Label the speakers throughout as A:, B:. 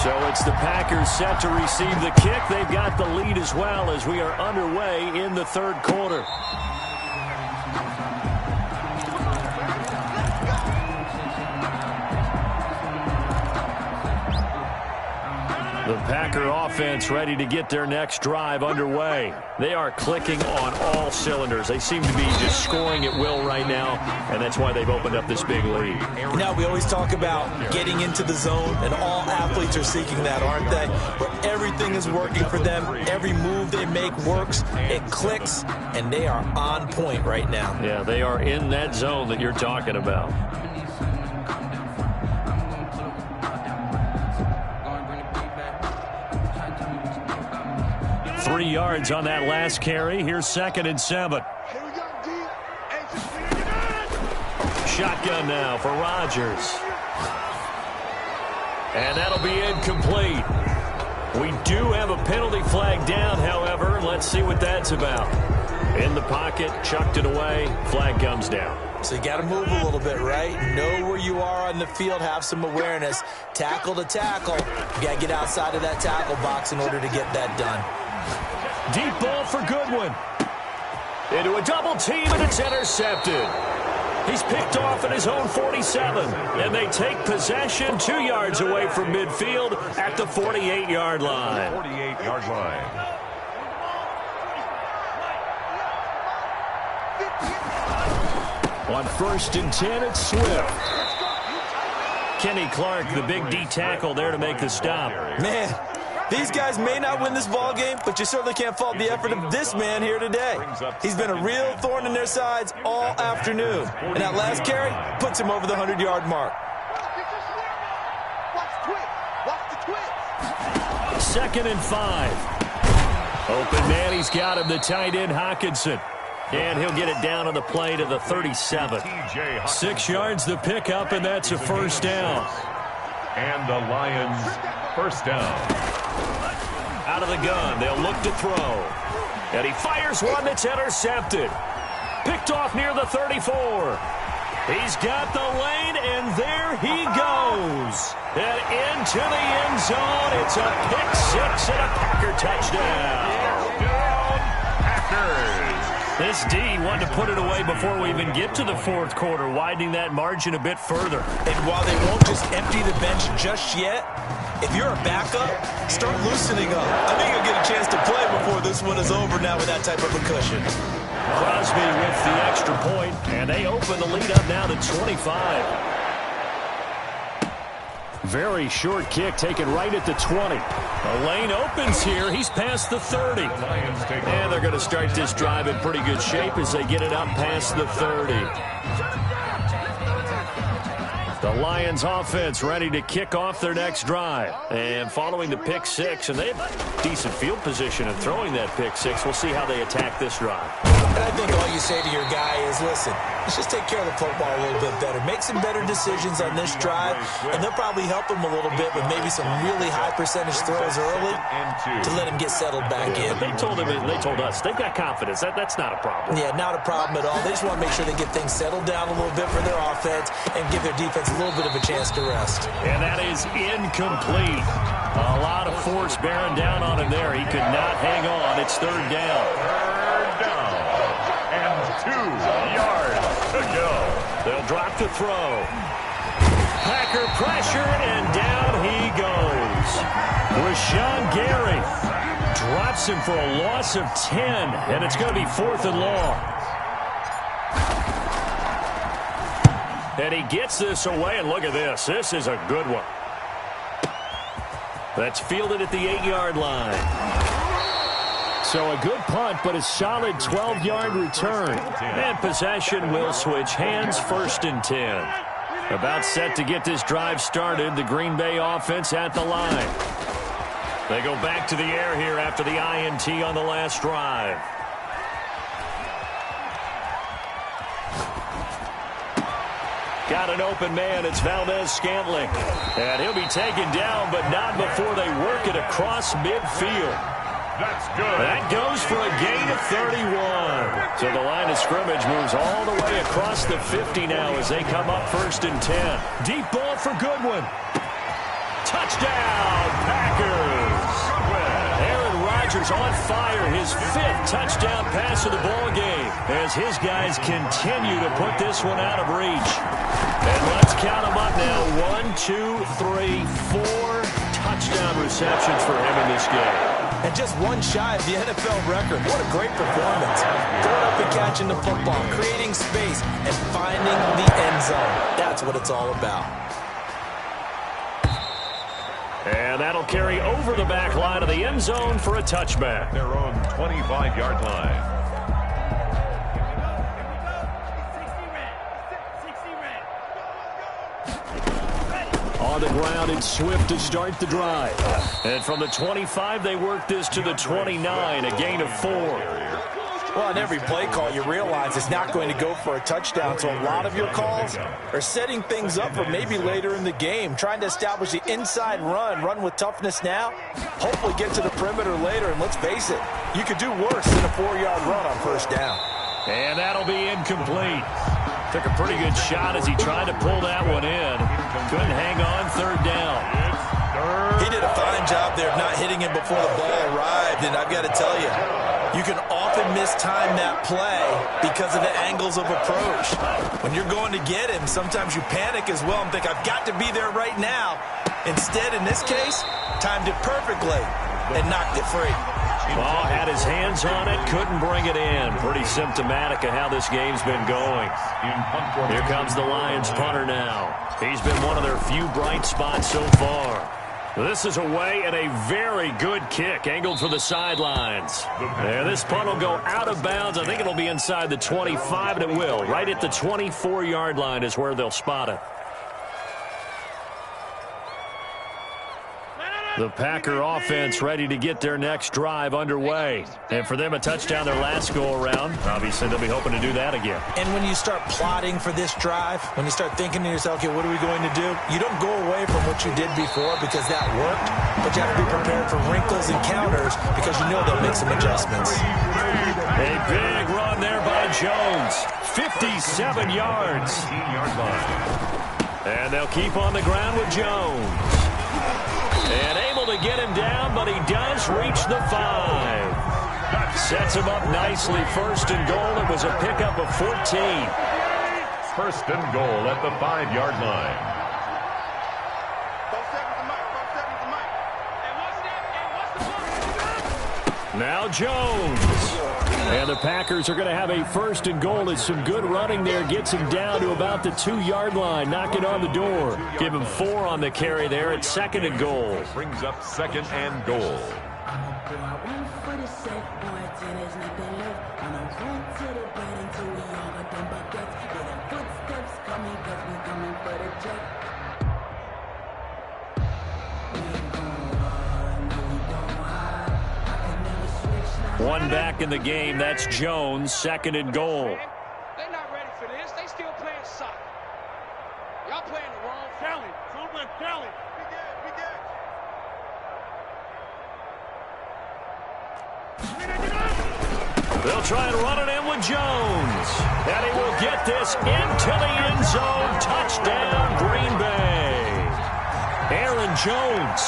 A: So it's the Packers set to receive the kick. They've got the lead as well as we are underway in the third quarter. The Packer offense ready to get their next drive underway. They are clicking on all cylinders. They seem to be just scoring at will right now, and that's why they've opened up this big lead.
B: You know, we always talk about getting into the zone, and all athletes are seeking that, aren't they? Where everything is working for them. Every move they make works. It clicks, and they are on point right now.
A: Yeah, they are in that zone that you're talking about. 3 yards on that last carry. Here's 2nd and 7. Shotgun now for Rodgers. And that'll be incomplete. We do have a penalty flag down, however. Let's see what that's about. In the pocket, chucked it away. Flag comes down.
B: So you got to move a little bit, right? Know where you are on the field. Have some awareness. Tackle to tackle. You got to get outside of that tackle box in order to get that done.
A: Deep ball for Goodwin. Into a double team, and it's intercepted. He's picked off at his own 47, and they take possession 2 yards away from midfield at the 48-yard line.
C: 48-yard line.
A: On 1st and 10, it's Swift. Kenny Clark, the big D tackle there to make the stop.
B: Man, these guys may not win this ball game, but you certainly can't fault the effort of this man here today. He's been a real thorn in their sides all afternoon. And that last carry puts him over the 100-yard mark.
A: 2nd and 5. Open man, he's got him, the tight end Hockenson. And he'll get it down on the play to the 37. 6 yards the pickup, and that's a first down.
C: And the Lions first down.
A: Out of the gun, they'll look to throw. And he fires one that's intercepted. Picked off near the 34. He's got the lane, and there he goes. And into the end zone. It's a pick-6 and a Packer touchdown.
C: Packers.
A: This D wanted to put it away before we even get to the fourth quarter, widening that margin a bit further.
B: And while they won't just empty the bench just yet, if you're a backup, start loosening up. I think you'll get a chance to play before this one is over now with that type of a cushion.
A: Crosby with the extra point, and they open the lead up now to 25. Very short kick taken right at the 20. The lane opens here. He's past the 30. And they're going to start this drive in pretty good shape as they get it up past the 30. The Lions offense ready to kick off their next drive. And following the pick 6, and they have decent field position in throwing that pick 6. We'll see how they attack this drive.
B: And I think all you say to your guy is, listen, let's just take care of the football a little bit better. Make some better decisions on this drive, and they'll probably help him a little bit with maybe some really high percentage throws early to let him get settled back in.
A: They told us they've got confidence. That's not a problem.
B: Yeah, not a problem at all. They just want to make sure they get things settled down a little bit for their offense and give their defense a little bit of a chance to rest.
A: And that is incomplete. A lot of force bearing down on him there. He could not hang on. It's 3rd down.
C: 3rd down. And 2 yards to go.
A: They'll drop the throw. Packer pressure, and down he goes. Rashawn Gary drops him for a loss of 10, and it's going to be 4th and long. And he gets this away, and look at this. This is a good one. That's fielded at the 8-yard line. So a good punt, but a solid 12-yard return. And possession will switch hands, 1st and 10. About set to get this drive started. The Green Bay offense at the line. They go back to the air here after the INT on the last drive. Got an open man. It's Valdez-Scantling. And he'll be taken down, but not before they work it across midfield.
C: That's good.
A: That goes for a gain of 31. So the line of scrimmage moves all the way across the 50 now as they come up 1st and 10. Deep ball for Goodwin. Touchdown, Packers. Aaron Rodgers on fire, his 5th touchdown pass of the ball game as his guys continue to put this one out of reach. And let's count them up now. 1, 2, 3, 4 touchdown receptions for him in this game.
B: And just one shy of the NFL record. What a great performance. Going up and catching the football, creating space, and finding the end zone. That's what it's all about.
A: And that'll carry over the back line of the end zone for a touchback.
C: Their own 25-yard line.
A: On the ground, it's Swift to start the drive. And from the 25, they work this to the 29, a gain of 4.
B: Well, on every play call, you realize it's not going to go for a touchdown, so a lot of your calls are setting things up for maybe later in the game, trying to establish the inside run with toughness now, hopefully get to the perimeter later, and let's face it, you could do worse than a 4-yard run on first down.
A: And that'll be incomplete. Took a pretty good shot as he tried to pull that one in. Couldn't hang on, 3rd down.
B: He did a fine job there of not hitting him before the ball arrived, and I've got to tell you, you can often mistime that play because of the angles of approach. When you're going to get him, sometimes you panic as well and think, I've got to be there right now. Instead, in this case, timed it perfectly and knocked it free.
A: Ball had his hands on it, couldn't bring it in. Pretty symptomatic of how this game's been going. Here comes the Lions punter now. He's been one of their few bright spots so far. This is away and a very good kick, angled for the sidelines. And this punt will go out of bounds. I think it'll be inside the 25, and it will. Right at the 24-yard line is where they'll spot it. The Packer offense ready to get their next drive underway. And for them, a touchdown their last go-around. Obviously, they'll be hoping to do that again.
B: And when you start plotting for this drive, when you start thinking to yourself, okay, what are we going to do? You don't go away from what you did before because that worked, but you have to be prepared for wrinkles and counters because you know they'll make some adjustments.
A: A big run there by Jones. 57 yards. And they'll keep on the ground with Jones. And able to get him down, but he does reach the 5. Sets him up nicely. 1st and goal. It was a pickup of 14.
C: 1st and goal at the 5-yard line.
A: Now Jones. And the Packers are going to have a 1st and goal. As some good running there gets him down to about the 2-yard line. Knock it on the door. Give him 4 on the carry there at 2nd and goal.
C: Brings up 2nd and goal.
A: One back in the game. That's Jones. 2nd and goal.
D: They're not ready for this. They still playing soccer. Y'all playing the wrong Kelly. Someone Kelly.
A: They'll try and run it in with Jones. And he will get this into the end zone. Touchdown, Green Bay. Aaron Jones,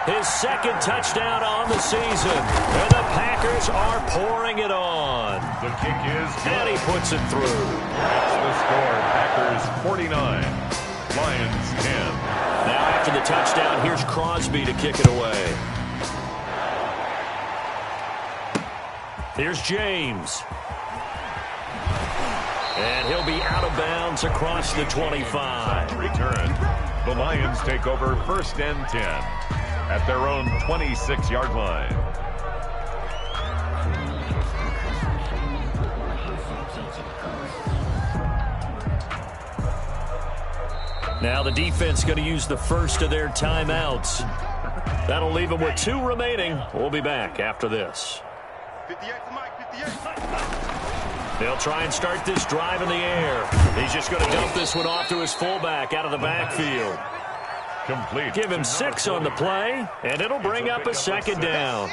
A: his 2nd touchdown on the season. And the Packers are pouring it on.
C: The kick is good.
A: And he puts it through.
C: That's the score. Packers 49, Lions 10.
A: Now after the touchdown, here's Crosby to kick it away. Here's James. And he'll be out of bounds across the 25.
C: Return. The Lions take over 1st and 10 at their own 26-yard line.
A: Now the defense going to use the first of their timeouts. That'll leave them with 2 remaining. We'll be back after this.
E: 58 to Mike, 58.
A: They'll try and start this drive in the air. He's just going to dump this one off to his fullback out of the backfield.
C: Complete.
A: Give him 6 on the play, and it'll bring up a 2nd down.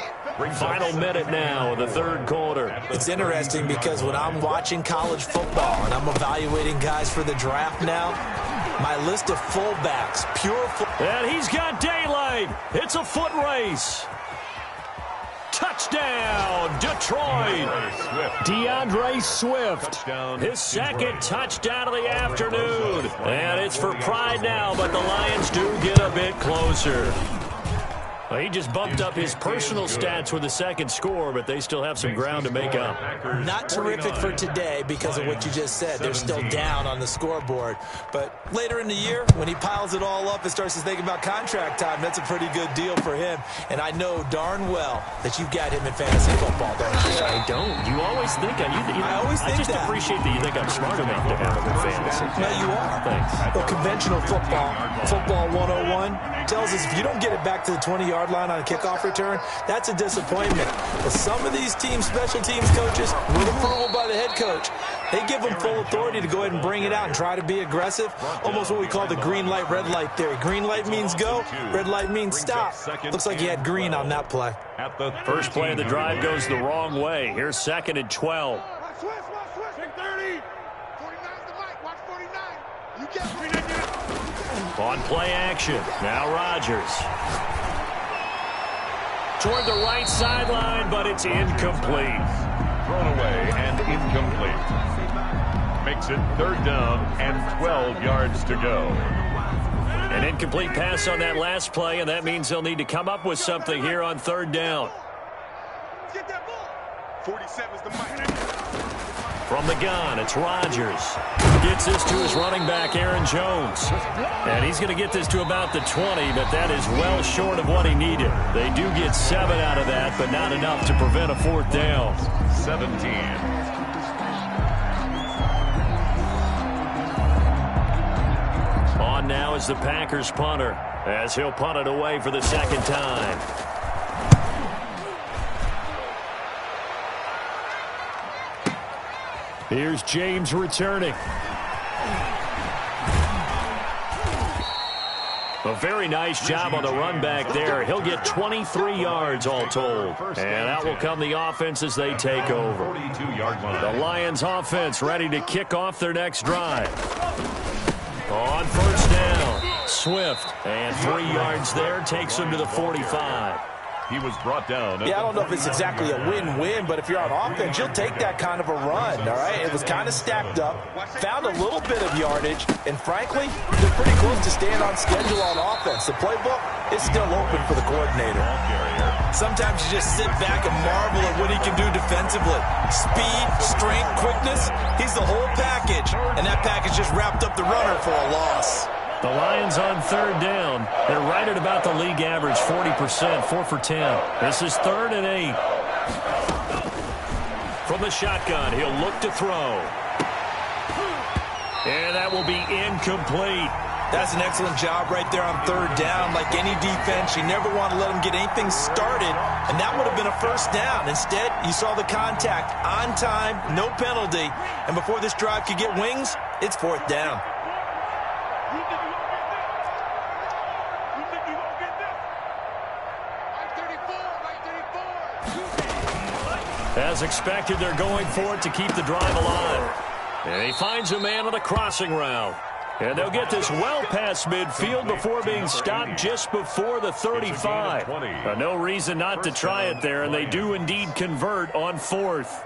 A: Final minute now of the 3rd quarter.
B: It's interesting because when I'm watching college football and I'm evaluating guys for the draft now, my list of fullbacks, pure fullbacks.
A: And he's got daylight. wide. It's a foot race. Touchdown, Detroit. DeAndre Swift, his second touchdown of the afternoon. And it's for pride now, but the Lions do get a bit closer. Well, he just bumped up his personal stats with the second score, but they still have some ground to make up.
B: Not terrific for today because of what you just said. They're still down on the scoreboard. But later in the year, when he piles it all up and starts to think about contract time, that's a pretty good deal for him. And I know darn well that you've got him in fantasy football, don't you?
A: I don't. You always think I just appreciate that you think I'm smart enough to have him in fantasy.
B: Well, you are.
A: Thanks.
B: Well, conventional football 101, tells us if you don't get it back to the 20-yard line on a kickoff return, that's a disappointment. But some of these special teams coaches, with approval by the head coach, they give them full authority to go ahead and bring it out and try to be aggressive. Almost what we call the green light, red light theory. Green light means go, red light means stop. Looks like he had green on that play.
A: First play of the drive goes the wrong way. Here's 2nd and 12. On play action, now Rodgers. Toward the right sideline, but it's incomplete.
C: Thrown away and incomplete. Makes it 3rd down and 12 yards to go.
A: An incomplete pass on that last play, and that means they'll need to come up with something here on 3rd down.
E: Get that ball. 47's the mic.
A: From the gun, it's Rodgers. Gets this to his running back, Aaron Jones. And he's going to get this to about the 20, but that is well short of what he needed. They do get 7 out of that, but not enough to prevent a 4th down.
C: 17.
A: On now is the Packers punter, as he'll punt it away for the 2nd time. Here's James returning. A very nice job on the run back there. He'll get 23 yards all told. And out will come the offense as they take over. The Lions offense ready to kick off their next drive. On 1st down, Swift. And 3 yards there takes him to the 45.
C: He was brought down.
B: Yeah, I don't know if it's exactly a win-win, but if you're on offense, you'll take that kind of a run, all right? It was kind of stacked up, found a little bit of yardage, and frankly, they're pretty close to staying on schedule on offense. The playbook is still open for the coordinator. Sometimes you just sit back and marvel at what he can do defensively. Speed, strength, quickness, he's the whole package, and that package just wrapped up the runner for a loss.
A: The Lions on 3rd down. They're right at about the league average, 40%, 4 for 10. This is 3rd and 8. From the shotgun, he'll look to throw. And that will be incomplete.
B: That's an excellent job right there on 3rd down. Like any defense, you never want to let them get anything started, and that would have been a 1st down. Instead, you saw the contact on time, no penalty, and before this drive could get wings, it's 4th down.
A: As expected, they're going for it to keep the drive alive. And he finds a man on the crossing route. And they'll get this well past midfield before being stopped just before the 35. No reason not to try it there, and they do indeed convert on 4th.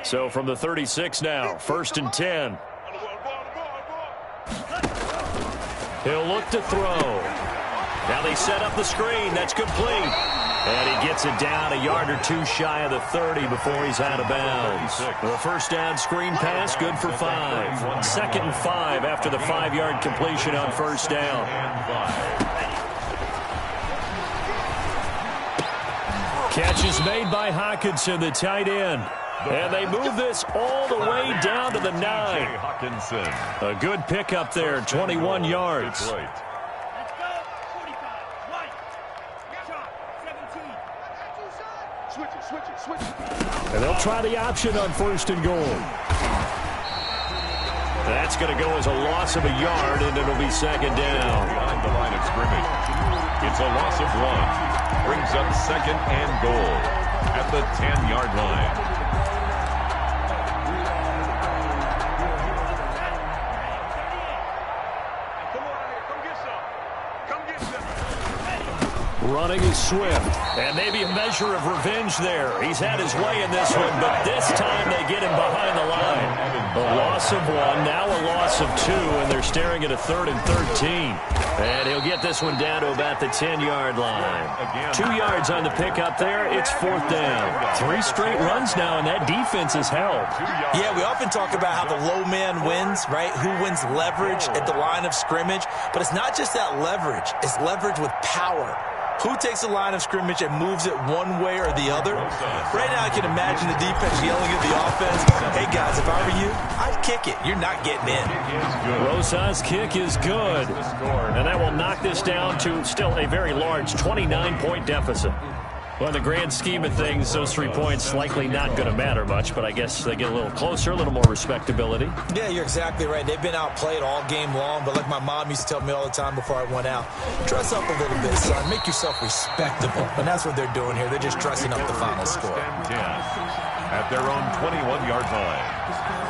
A: So from the 36 now, 1st and 10. He'll look to throw. Now they set up the screen. That's complete. And he gets it down a yard or 2 shy of the 30 before he's out of bounds. The 1st down screen pass, good for 5. 2nd and 5 after the 5-yard completion on 1st down. Catch is made by Hockenson, the tight end. And they move this all the way down to the 9. A good pickup there, 21 yards. And they'll try the option on 1st and goal. That's going to go as a loss of a yard, and it'll be 2nd down.
C: Behind the line of scrimmage. It's a loss of 1. Brings up 2nd and goal at the 10-yard line.
A: Running is Swift. And maybe a measure of revenge there. He's had his way in this one, but this time they get him behind the line. A loss of 1, now a loss of 2, and they're staring at a 3rd and 13. And he'll get this one down to about the 10-yard line. 2 yards on the pickup there. It's 4th down. 3 straight runs now, and that defense is held.
B: Yeah, we often talk about how the low man wins, right? Who wins leverage at the line of scrimmage. But it's not just that leverage. It's leverage with power. Who takes the line of scrimmage and moves it one way or the other? Right now I can imagine the defense yelling at the offense, hey, guys, if I were you, I'd kick it. You're not getting in.
A: Rosas' kick is good. And that will knock this down to still a very large 29-point deficit. Well, in the grand scheme of things, those 3 points likely not going to matter much, but I guess they get a little closer, a little more respectability.
B: Yeah, you're exactly right. They've been outplayed all game long, but like my mom used to tell me all the time before I went out, dress up a little bit, son. Make yourself respectable. And that's what they're doing here. They're just dressing up the final score.
C: At their own 21-yard line.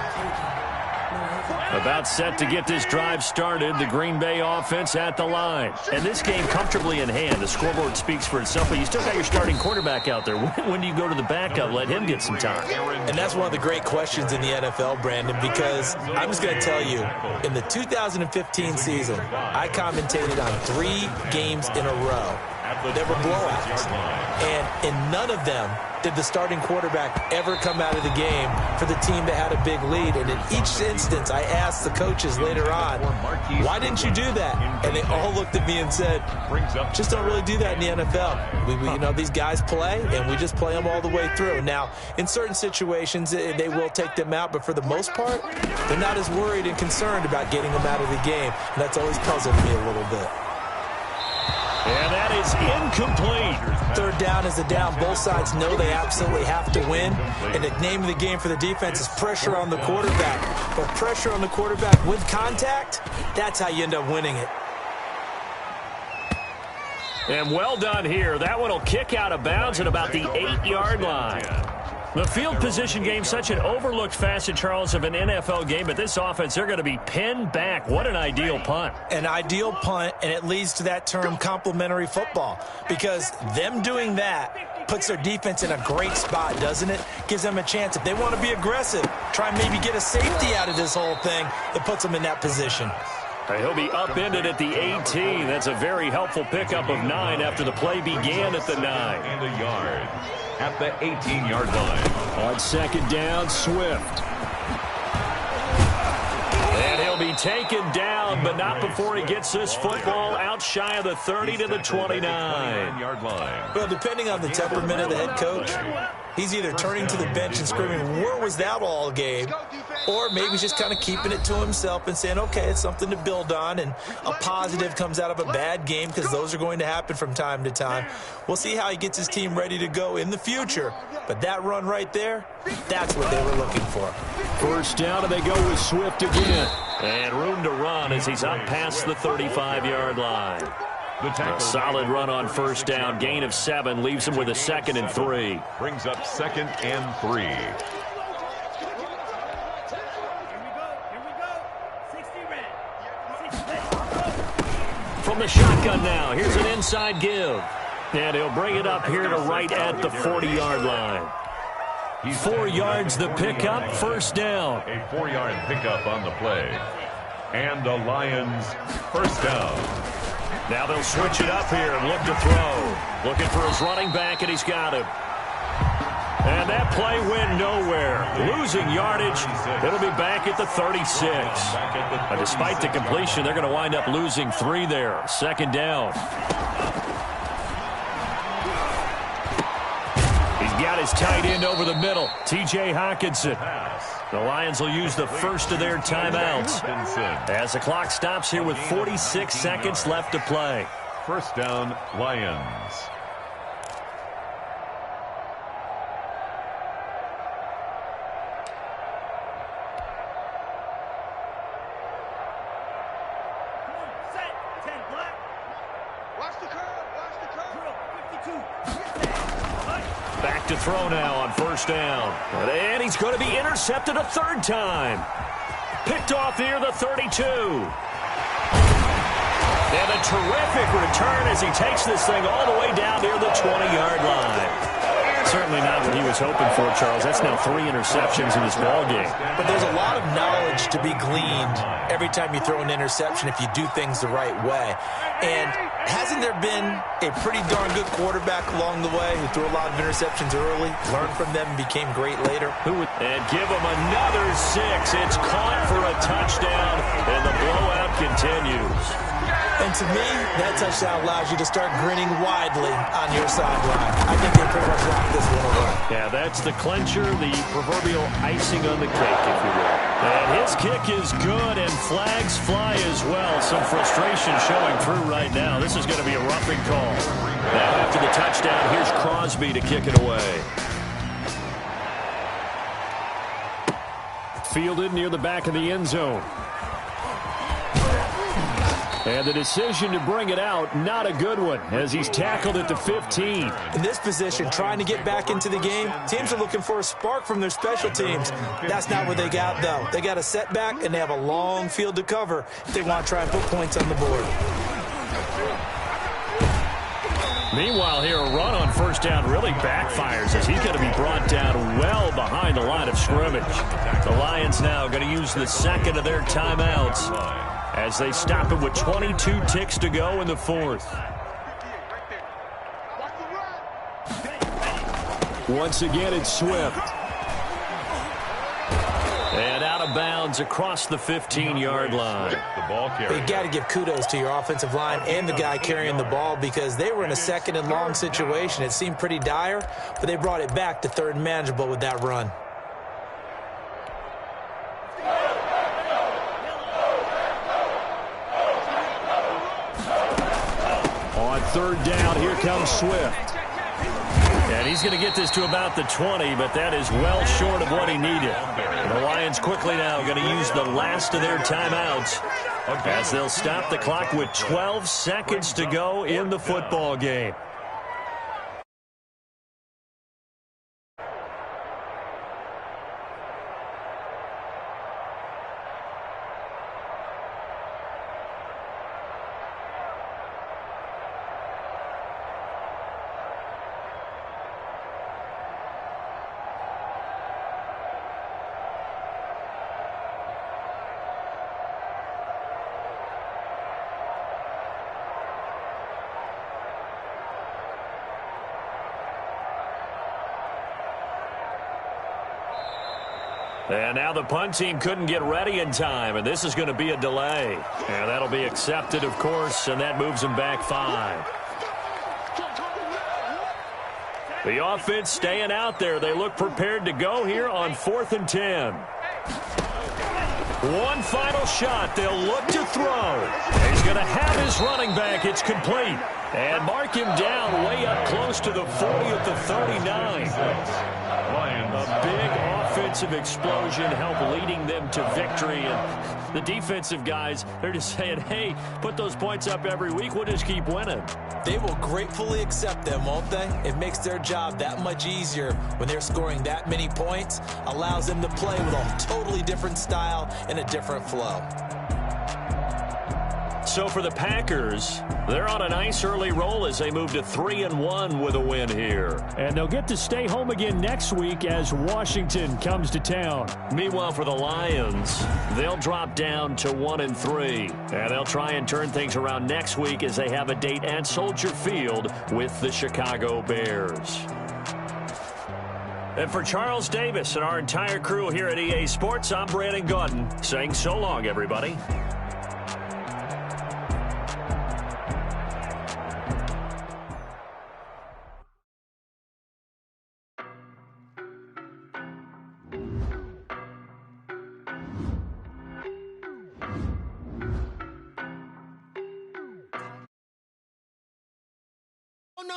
A: About set to get this drive started, the Green Bay offense at the line. And this game comfortably in hand. The scoreboard speaks for itself, but you still got your starting quarterback out there. When do you go to the backup? Let him get some time.
B: And that's one of the great questions in the NFL, Brandon, because I'm just going to tell you, in the 2015 season, I commentated on 3 games in a row. They were blowouts. And in none of them did the starting quarterback ever come out of the game for the team that had a big lead. And in each instance, I asked the coaches later on, why didn't you do that? And they all looked at me and said, just don't really do that in the NFL. You know, these guys play, and we just play them all the way through. Now, in certain situations, they will take them out, but for the most part, they're not as worried and concerned about getting them out of the game. And that's always puzzled me a little bit.
A: And that is incomplete.
B: 3rd down is the down. Both sides know they absolutely have to win. And the name of the game for the defense is pressure on the quarterback. But pressure on the quarterback with contact, that's how you end up winning it.
A: And well done here. That one will kick out of bounds at about the 8-yard line. The field position game, such an overlooked facet, Charles, of an NFL game, but this offense, they're going to be pinned back. What an ideal punt.
B: An ideal punt, and it leads to that term complementary football, because them doing that puts their defense in a great spot, doesn't it? Gives them a chance. If they want to be aggressive, try and maybe get a safety out of this whole thing, that puts them in that position.
A: He'll be upended at the 18. That's a very helpful pickup of 9 after the play began at the 9.
C: And a yard at the 18-yard line.
A: On 2nd down, Swift. And he'll be taken down, but not before he gets this football out shy of the 30 to the 29-yard
C: line.
B: Well, depending on the temperament of the head coach, he's either turning to the bench and screaming, where was that all game? Or maybe he's just kind of keeping it to himself and saying, okay, it's something to build on, and a positive comes out of a bad game, because those are going to happen from time to time. We'll see how he gets his team ready to go in the future. But that run right there, that's what they were looking for.
A: 1st down, and they go with Swift again. And room to run as he's up past the 35-yard line. A solid run on 1st down. Gain of 7 leaves him with a 2nd and 3.
C: Brings up 2nd and 3.
A: From the shotgun now, here's an inside give. And he'll bring it up here to right at the 40-yard line. 4 yards the pickup, 1st down.
C: A 4-yard pickup on the play. And the Lions 1st down.
A: Now they'll switch it up here and look to throw. Looking for his running back, and he's got him. And that play went nowhere. Losing yardage. It'll be back at the 36. Despite the completion, they're going to wind up losing 3 there. 2nd down. He's got his tight end over the middle, T.J. Hockenson. The Lions will use the first of their timeouts as the clock stops here with 46 seconds left to play.
C: 1st down, Lions.
A: Back to throw now on 1st down. And he's going to be intercepted a 3rd time. Picked off here, the 32. And a terrific return as he takes this thing all the way down near the 20-yard line. Certainly not what he was hoping for, Charles. That's now 3 interceptions in this ballgame.
B: But there's a lot of knowledge to be gleaned every time you throw an interception if you do things the right way. And hasn't there been a pretty darn good quarterback along the way who threw a lot of interceptions early, learned from them, and became great later?
A: And give him another 6. It's caught for a touchdown, and the blowout continues.
B: And to me, that touchdown allows you to start grinning widely on your sideline. I think they pretty much locked this one away.
A: Yeah, that's the clincher, the proverbial icing on the cake, if you will. And his kick is good, and flags fly as well. Some frustration showing through right now. This is going to be a roughing call. Now, after the touchdown, here's Crosby to kick it away. Fielded near the back of the end zone. And the decision to bring it out, not a good one, as he's tackled at the 15.
B: In this position, trying to get back into the game, teams are looking for a spark from their special teams. That's not what they got, though. They got a setback, and they have a long field to cover if they want to try and put points on the board.
A: Meanwhile, here, a run on first down really backfires as he's going to be brought down well behind the line of scrimmage. The Lions now going to use the second of their timeouts as they stop it with 22 ticks to go in the fourth. Once again, it's Swift. And out of bounds across the 15-yard line.
C: The ball carrier.
B: You got to give kudos to your offensive line and the guy carrying the ball because they were in a second and long situation. It seemed pretty dire, but they brought it back to third and manageable with that run.
A: On third down, here comes Swift. And he's going to get this to about the 20, but that is well short of what he needed. And the Lions quickly now going to use the last of their timeouts as they'll stop the clock with 12 seconds to go in the football game. And now the punt team couldn't get ready in time, and this is going to be a delay. And that'll be accepted, of course, and that moves them back 5. The offense staying out there. They look prepared to go here on 4th and 10. One final shot. They'll look to throw. He's going to have his running back. It's complete. And mark him down way up close to the 40 at the 39. A big offensive explosion helped leading them to victory. And the defensive guys, they're just saying, hey, put those points up every week. We'll just keep winning.
B: They will gratefully accept them, won't they? It makes their job that much easier when they're scoring that many points. Allows them to play with a totally different style and a different flow.
A: So for the Packers, they're on a nice early roll as they move to 3-1 with a win here. And they'll get to stay home again next week as Washington comes to town. Meanwhile, for the Lions, they'll drop down to 1-3. And they'll try and turn things around next week as they have a date at Soldier Field with the Chicago Bears. And for Charles Davis and our entire crew here at EA Sports, I'm Brandon Gaudin saying so long, everybody.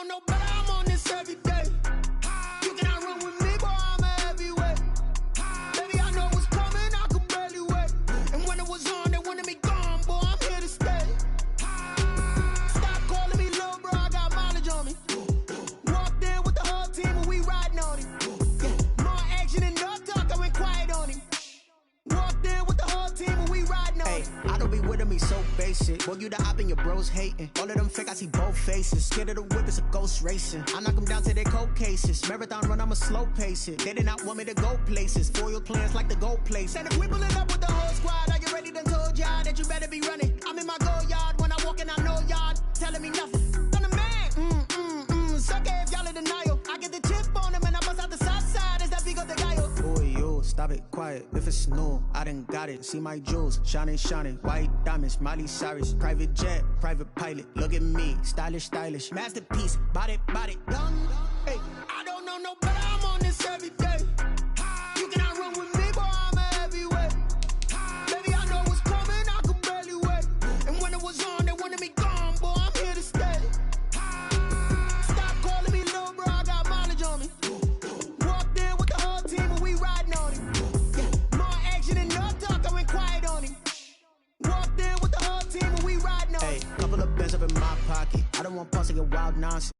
F: No, but I'm on this every day. You cannot run with me, boy, I'm a heavyweight. Baby, I know what's coming, I could barely wait. And when it was on, they wanted me gone, boy, I'm here to stay. Stop calling me little bro, I got mileage on me. Walked in with the whole team and we riding on him. Yeah, more action and no talk, I went quiet on him. Walked in with the whole team and we riding on him. be with me so basic. Boy, you the op and your bros hating. All of them fake, I see both faces. Scared of the whip, it's a ghost racing. I knock them down to their cold cases. Marathon run, I'ma slow pace it. They did not want me to go places. Foil plans like the go place. And if we pulling up with the whole squad, are you ready? Done told y'all that you better be running. I'm in my go yard. When I walk in, I know y'all telling me nothing. I'm the man. Suck it if y'all in denial. I get the chip on them and I bust out the south side. Is that Vigo de Gallo? Boy, yo, stop it, quiet. If it's new, I done got it. See my jewels, shining, shining. White diamonds, Miley Cyrus. Private jet, private pilot. Look at me, stylish, stylish. Masterpiece, body, done. Hey, I don't know no better. I'm on this every day. You cannot run with me, boy, I'm a heavyweight. Baby, I know what's coming, I could barely wait. And when it was on, they wanted me gone, boy, I'm here to stay. Stop calling me little bro, I got mileage on me. Walked in with the whole team and we riding on him. Yeah, more action and no talk, I went quiet on him. Walked in with the whole team and we riding on him. Hey, couple of bands up in my pocket. I don't want pause to get wild nonsense.